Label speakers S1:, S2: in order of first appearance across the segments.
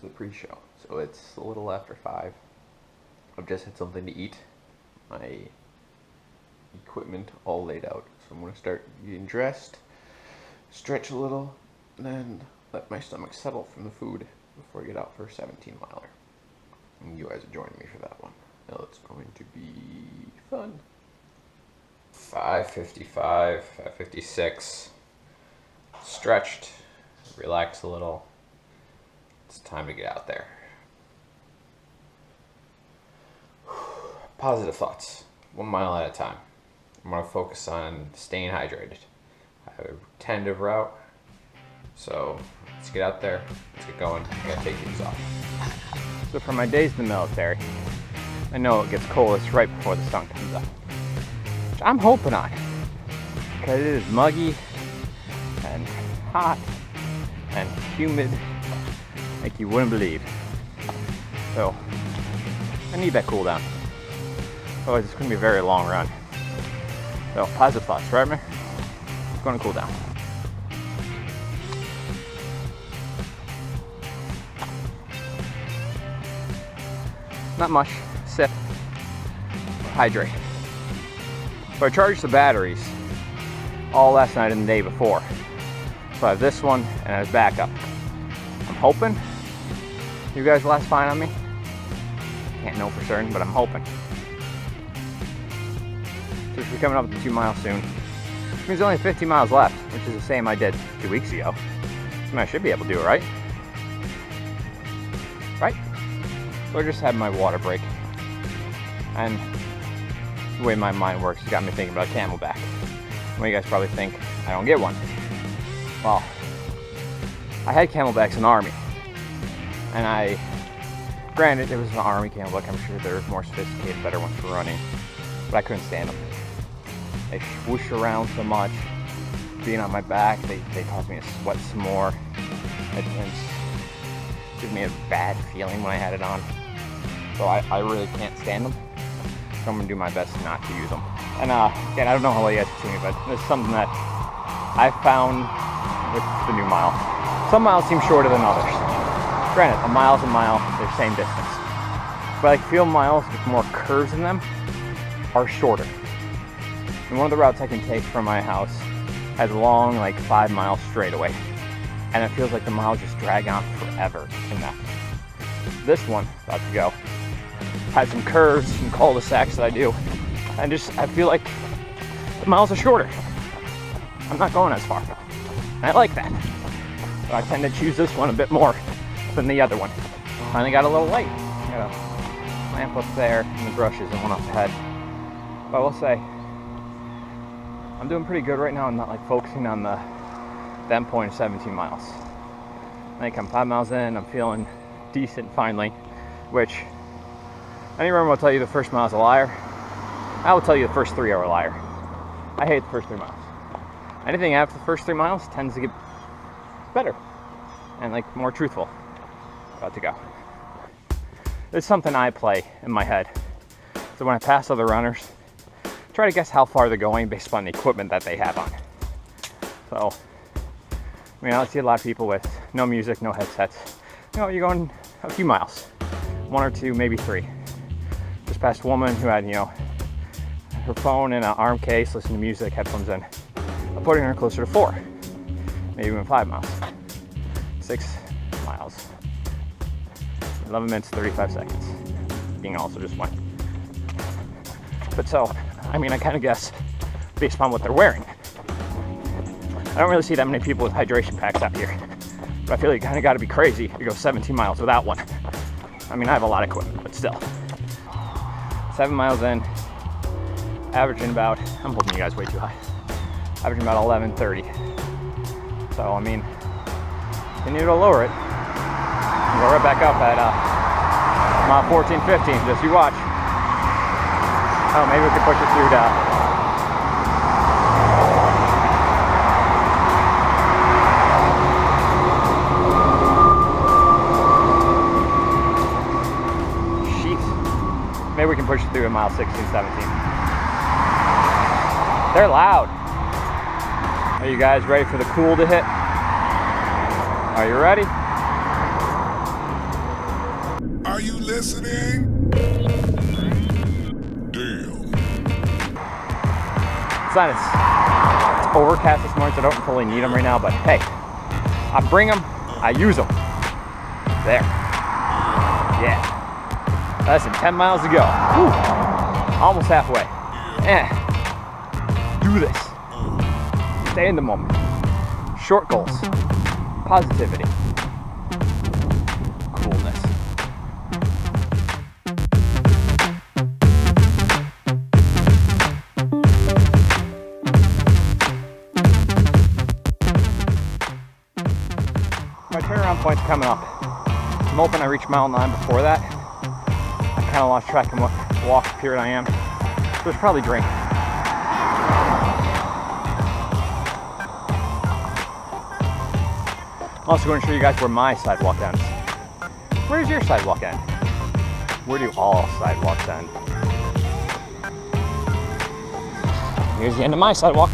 S1: the pre-show. So it's a little after 5. I've just had something to eat. My equipment all laid out. So I'm going to start getting dressed, stretch a little, and then let my stomach settle from the food before I get out for a 17-miler. And you guys are joining me for that one. Now it's going to be fun. 5:55, 5:56. Stretched, relaxed a little. It's time to get out there. Positive thoughts, 1 mile at a time. I'm going to focus on staying hydrated. I have a tentative route, so let's get out there, let's get going. I gotta take these off. So for my days in the military, I know it gets coldest right before the sun comes up, which I'm hoping on, because it is muggy and hot and humid like you wouldn't believe. So I need that cool down. Otherwise it's going to be a very long run. So positive thoughts, right, man? It's going to cool down. Not much. Sip. Hydrate. So I charged the batteries all last night and the day before. So I have this one and I have backup. I'm hoping you guys last fine on me. Can't know for certain, but I'm hoping. So we should be coming up to 2 miles soon. Which means only 50 miles left, which is the same I did 2 weeks ago. I mean, I should be able to do it, right? Right? So I just had my water break. And the way my mind works has got me thinking about Camelback. Well, you guys probably think I don't get one. Well, I had Camelbacks in the Army. And granted, it was an Army Camelback. I'm sure there are more sophisticated, better ones for running. But I couldn't stand them. They swoosh around so much. Being on my back, they caused me to sweat some more. It gave me a bad feeling when I had it on. So I really can't stand them. So I'm gonna do my best not to use them. And again, I don't know how well you guys can see me, but it's something that I found with the new mile. Some miles seem shorter than others. Granted, a mile's a mile, they're the same distance. But I feel miles with more curves in them are shorter. And one of the routes I can take from my house has a long, like 5 mile straightaway. And it feels like the miles just drag on forever in that. This one, about to go, has some curves, some cul-de-sacs that I do. And I feel like the miles are shorter. I'm not going as far. And I like that. But I tend to choose this one a bit more than the other one. Finally got a little light. Got a lamp up there and the brushes and one up ahead. But I will say, I'm doing pretty good right now. I'm not like focusing on the end point of 17 miles. I think I'm 5 miles in, I'm feeling decent finally, which anyone will tell you the first mile is a liar. I will tell you the first 3 are a liar. I hate the first 3 miles. Anything after the first 3 miles tends to get better and like more truthful. About to go. It's something I play in my head. So when I pass other runners, try to guess how far they're going based upon the equipment that they have on. So, I mean, I see a lot of people with no music, no headsets. You know, you're going a few miles, 1 or 2, maybe 3. Just past a woman who had, her phone in an arm case, listening to music, headphones in. I'm putting her closer to 4, maybe even 5 miles. 6 miles. 11 minutes, 35 seconds. Being also just one. But so, I mean, I kind of guess based upon what they're wearing. I don't really see that many people with hydration packs out here. But I feel like you kind of got to be crazy to go 17 miles without one. I mean, I have a lot of equipment, but still. 7 miles in, averaging about, I'm holding you guys way too high, averaging about 11:30. So, I mean, continue to lower it. Go right back up at mile 14, 15, just you watch. Oh, maybe we could push it through to maybe we can push it through at mile 16, 17. They're loud. Are you guys ready for the cool to hit? Are you ready?
S2: listening? Damn.
S1: It's overcast this morning, so I don't fully need them right now, but hey, I bring them, I use them. There. Yeah. Less than 10 miles to go. Whew. Almost halfway. Do this. Stay in the moment. Short goals. Positivity. Coolness. My turnaround point's coming up. I'm hoping I reach mile 9 before that. I kind of lost track of what walk period I am. There's probably drink. I'm also going to show you guys where my sidewalk ends. Where's your sidewalk end? Where do all sidewalks end? Here's the end of my sidewalk.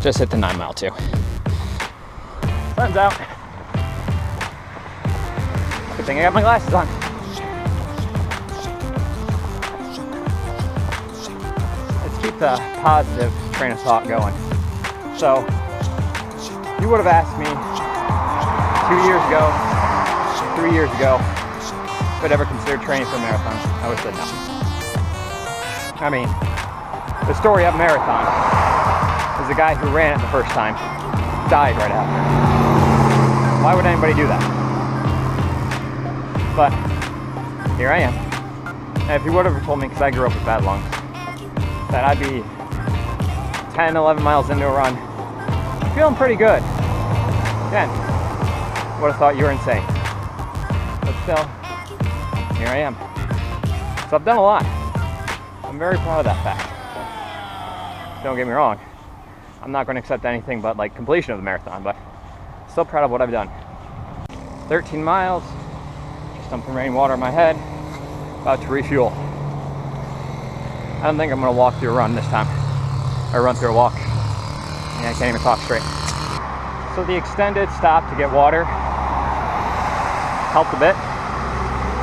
S1: Just hit the 9 mile too. Sun's out. Good thing I got my glasses on. Let's keep the positive train of thought going. So, you would have asked me 2 years ago, 3 years ago, if I'd ever considered training for a marathon. I would have said no. I mean, the story of marathon is the guy who ran it the first time died right after. Why would anybody do that? But here I am. And if you would have told me, because I grew up with bad lungs, that I'd be 10, 11 miles into a run, feeling pretty good. Again, would have thought you were insane. But still, here I am. So I've done a lot. I'm very proud of that fact. Don't get me wrong. I'm not going to accept anything but like completion of the marathon, but still proud of what I've done. 13 miles, just dumped some rain water in my head, about to refuel. I don't think I'm going to walk through a run this time, or run through a walk. Yeah, I can't even talk straight. So the extended stop to get water helped a bit,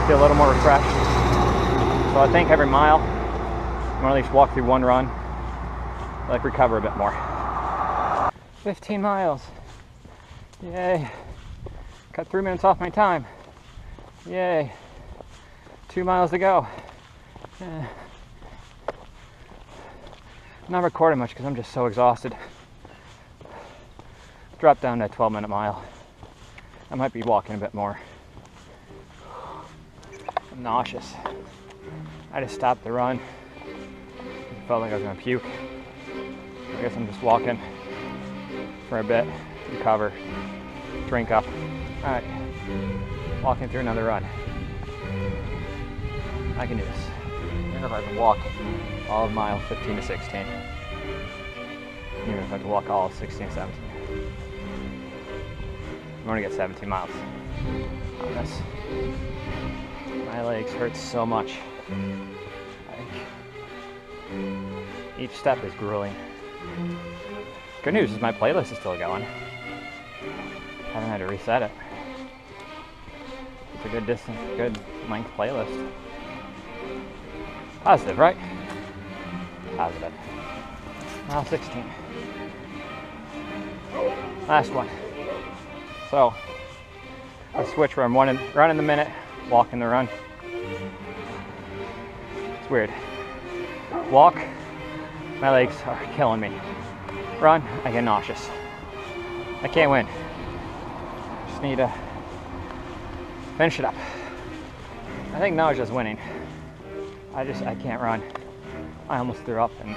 S1: feel a little more refreshed. So I think every mile, I'm going to at least walk through one run, like recover a bit more. 15 miles. Yay. Cut 3 minutes off my time. Yay. 2 miles to go. Yeah. I'm not recording much because I'm just so exhausted. Drop down to a 12-minute mile. I might be walking a bit more. I'm nauseous. I just stopped the run. I felt like I was gonna puke. I guess I'm just walking for a bit, recover, drink up. All right, walking through another run. I can do this. Even if I have to walk all of mile 15 to 16. Even if I have to walk all of 16 to 17. I'm gonna get 17 miles on this. My legs hurt so much. Each step is grueling. Good news is my playlist is still going. Haven't had to reset it. It's a good distance, good length playlist. Positive, right? Positive. Mile 16. Last one. So, I switch where I'm running the minute, walking the run. It's weird. Walk, my legs are killing me. Run, I get nauseous. I can't win. Just need to finish it up. I think nausea's winning. I can't run. I almost threw up and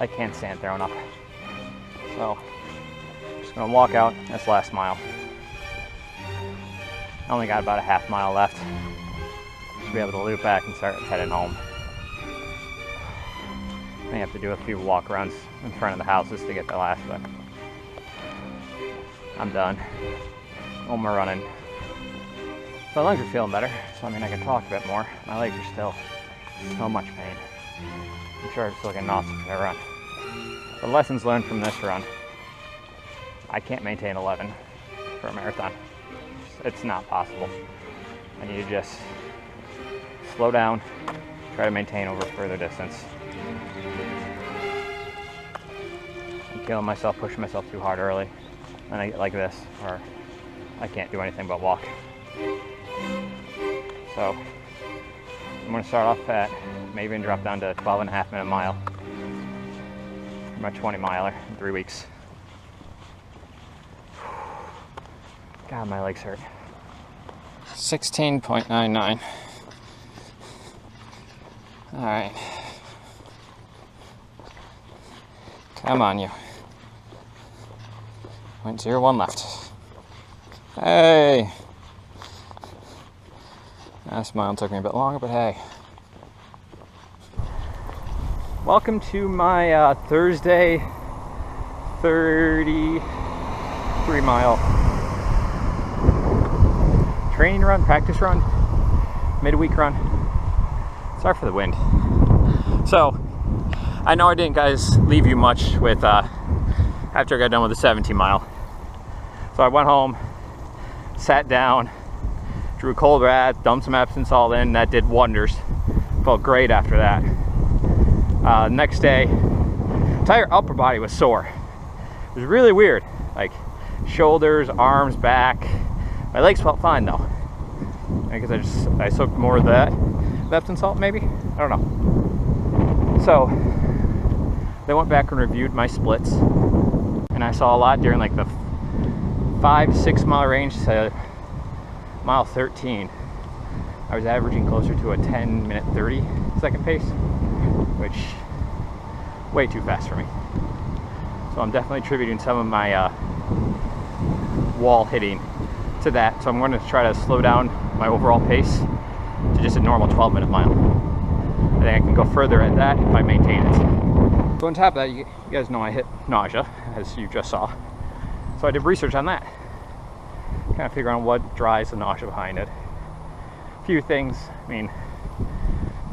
S1: I can't stand throwing up. So, I'm just gonna walk out this last mile. I only got about a half mile left. Should be able to loop back and start heading home. I have to do a few walk runs in front of the houses to get the last one. I'm done. No more running. My legs are feeling better, so I mean I can talk a bit more. My legs are still so much pain. I'm sure I'm still getting nauseous for that run. The lessons learned from this run. I can't maintain 11. for a marathon. It's not possible. I need to just slow down, try to maintain over further distance. I'm killing myself, pushing myself too hard early. And I get like this, or I can't do anything but walk. So I'm gonna start off at maybe and drop down to 12.5-minute mile. My 20 miler in 3 weeks. God, my legs hurt. 16.99. All right. Come on, you. 0.01 left. Hey! That mile took me a bit longer, but hey. Welcome to my Thursday 33-mile training run, practice run, midweek run. Sorry for the wind. So, I know I didn't guys leave you much with after I got done with the 17 mile. So I went home, sat down, drew a cold bath, dumped some Epsom salt in. That did wonders. Felt great after that. Next day, entire upper body was sore. It was really weird. Like shoulders, arms, back. My legs felt fine though. I guess I soaked more of that Epsom salt maybe? I don't know. So they went back and reviewed my splits, and I saw a lot during like the 5-6 mile range to mile 13. I was averaging closer to a 10-minute 30-second pace, which way too fast for me. So I'm definitely attributing some of my wall hitting to that. So I'm going to try to slow down my overall pace to just a normal 12-minute mile. I think I can go further at that if I maintain it. So on top of that, you guys know I hit nausea, as you just saw. So I did research on that. Kind of figure out what drives the nausea behind it. A few things. I mean,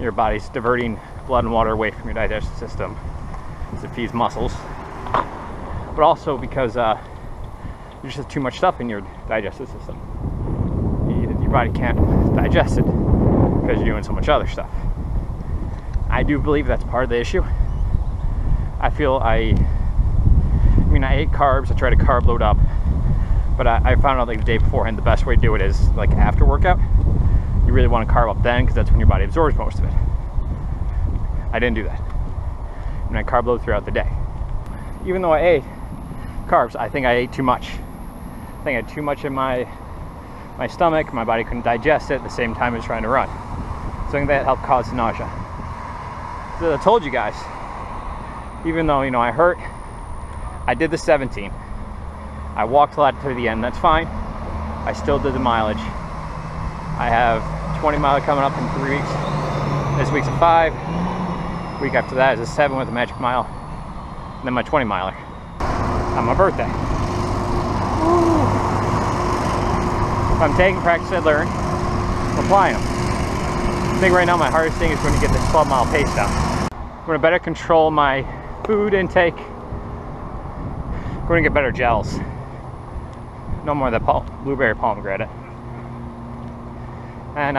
S1: your body's diverting blood and water away from your digestive system as it feeds muscles. But also because you just have too much stuff in your digestive system. Your body can't digest it because you're doing so much other stuff. I do believe that's part of the issue. I ate carbs. I try to carb load up, but I found out like the day beforehand the best way to do it is like after workout. You really want to carb up then because that's when your body absorbs most of it. I didn't do that, and I carb load throughout the day. Even though I ate carbs, I think I ate too much. I think I had too much in my stomach. My body couldn't digest it at the same time as trying to run. So I think that helped cause the nausea. So I told you guys, even though I hurt, I did the 17. I walked a lot to the end. That's fine. I still did the mileage. I have 20 miler coming up in 3 weeks. This week's a 5. Week after that is a 7 with a magic mile. And then my 20 miler on my birthday. If I'm taking practice I learned, I'm applying them. I think right now my hardest thing is going to get this 12-mile pace down. I'm going to better control my food intake. I'm going to get better gels. No more of the blueberry pomegranate. And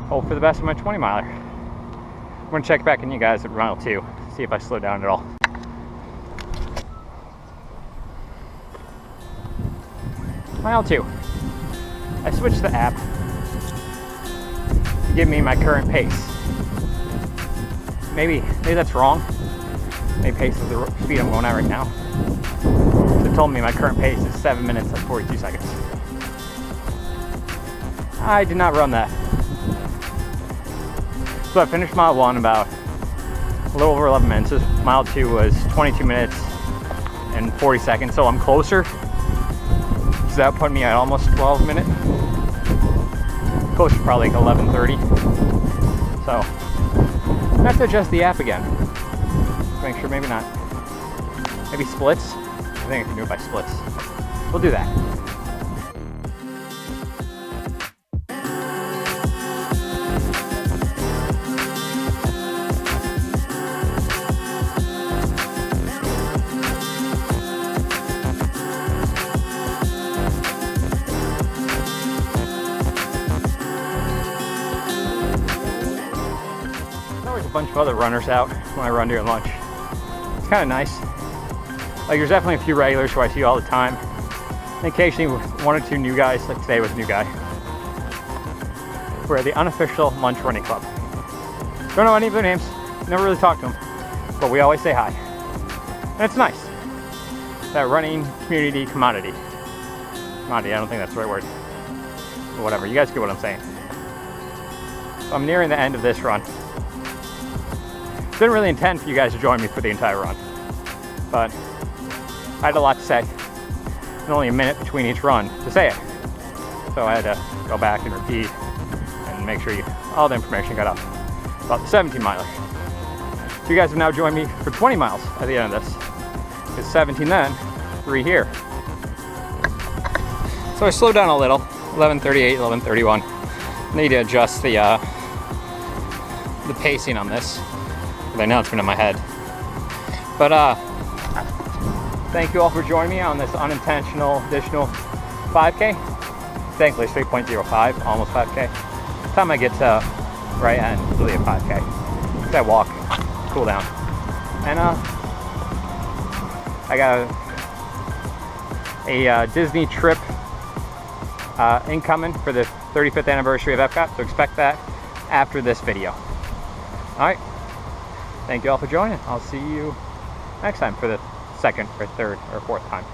S1: hope for the best of my 20 miler. I'm going to check back on you guys at mile 2, see if I slow down at all. Mile 2. I switched the app to give me my current pace. Maybe that's wrong. Maybe pace is the speed I'm going at right now. It told me my current pace is 7 minutes and 42 seconds. I did not run that. So I finished mile 1 about a little over 11 minutes. Mile 2 was 22 minutes and 40 seconds, so I'm closer. So that put me at almost 12 minutes. Closer to probably like 11:30. So I have to adjust the app again. Make sure maybe splits. I think I can do it by splits. We'll do that. bunch of other runners out when I run during lunch. It's kind of nice. Like, there's definitely a few regulars who I see all the time. And occasionally one or two new guys, like today was a new guy. We're the unofficial lunch running club. Don't know any of their names, never really talked to them, but we always say hi. And it's nice. That running community commodity. Commodity, I don't think that's the right word. But whatever, you guys get what I'm saying. So I'm nearing the end of this run. Didn't really intend for you guys to join me for the entire run, but I had a lot to say, and only a minute between each run to say it. So I had to go back and repeat and make sure all the information got out about the 17 miler. So you guys have now joined me for 20 miles at the end of this. It's 17 then, 3 here. So I slowed down a little, 11:38, 11:31. Need to adjust the pacing on this. The announcement in my head. But thank you all for joining me on this unintentional additional 5K. Thankfully 3.05, almost 5K. By the time I get to right end, it's really a 5K. So I walk, cool down. And I got a Disney trip incoming for the 35th anniversary of Epcot, so expect that after this video. Alright, thank you all for joining. I'll see you next time for the second or third or fourth time.